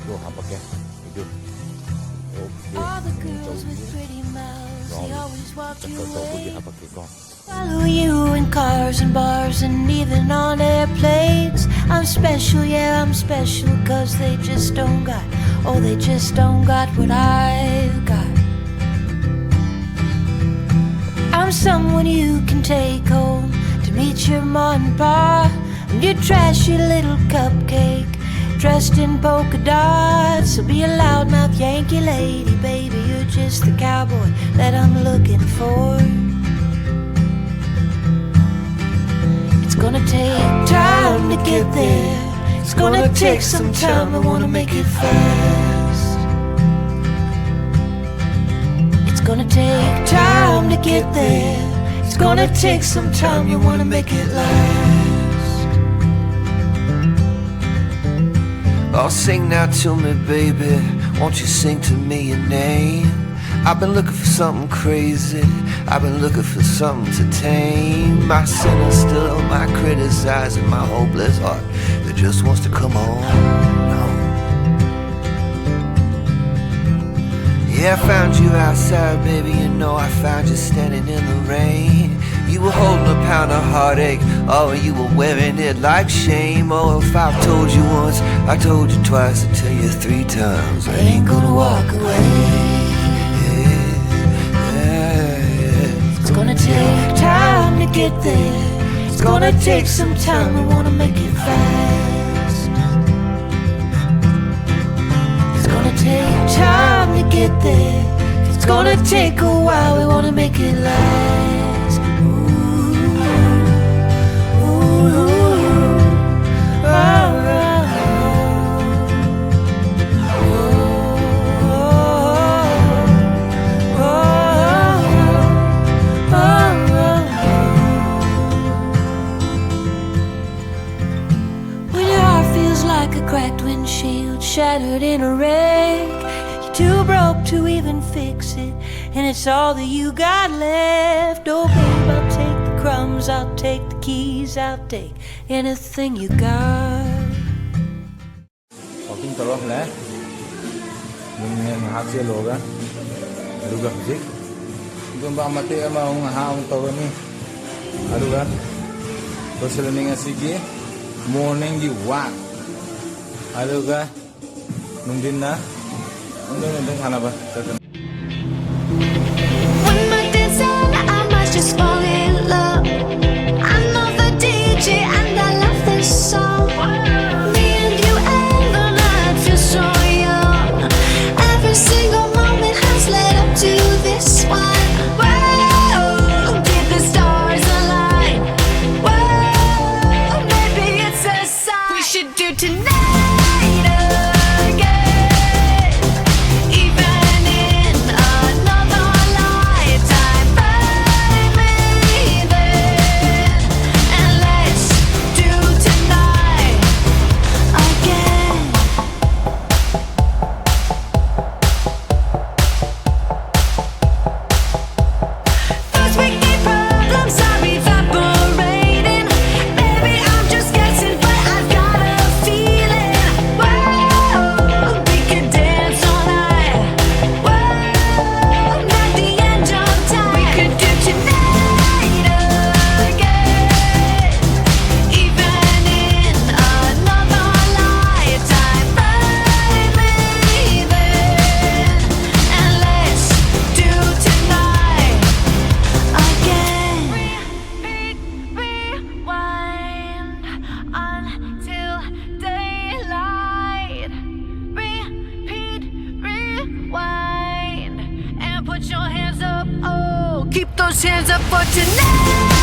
Go habake. All the girls with pretty mouths, they always walk your way. Go. Follow you in cars and bars and even on airplanes. I'm special, yeah, I'm special, cause they just don't got, oh, they just don't got what I've got. I'm someone you can take home to meet your mom and pa, and your trashy little cupcake dressed in polka dots. So be a loudmouth Yankee lady, baby, you're just the cowboy that I'm looking for. It's gonna take time to get there. It's gonna take some time, I wanna make it fast. It's gonna take time to get there. It's gonna take some time, you wanna make it last. Oh, sing now to me, baby. Won't you sing to me your name? I've been looking for something crazy. I've been looking for something to tame my sinner still, my criticizing, my hopeless heart that just wants to come on. Yeah, I found you outside, baby. You know I found you standing in the rain. You were holding a pound of heartache, oh, and you were wearing it like shame. Oh, if I've told you once, I told you twice, I tell you 3 times, I ain't gonna walk away. It's gonna take time to get there. It's gonna take some time, we wanna make it fast. It's gonna take time to get there. It's gonna take a while, we wanna make it last. Cracked windshield, shattered in a wreck. You're too broke to even fix it, and it's all that you got left. Oh babe, I'll take the crumbs, I'll take the keys, I'll take anything you got. Walking talo le. Nung hakse loga. Aruga hujik. Kung ba mate ama ung haung tawo ni. Aruga. Bosela ninga sige. Morning gi walk. Aduga, nung din na, nung hanap ba? When my days end, I might just fall in love. I know the DJ and I love this song. Me and you and the night feel so young. Every single moment has led up to this one. Whoa, did the stars align? Whoa, maybe it's a sign we should do tonight. Keep those hands up for tonight.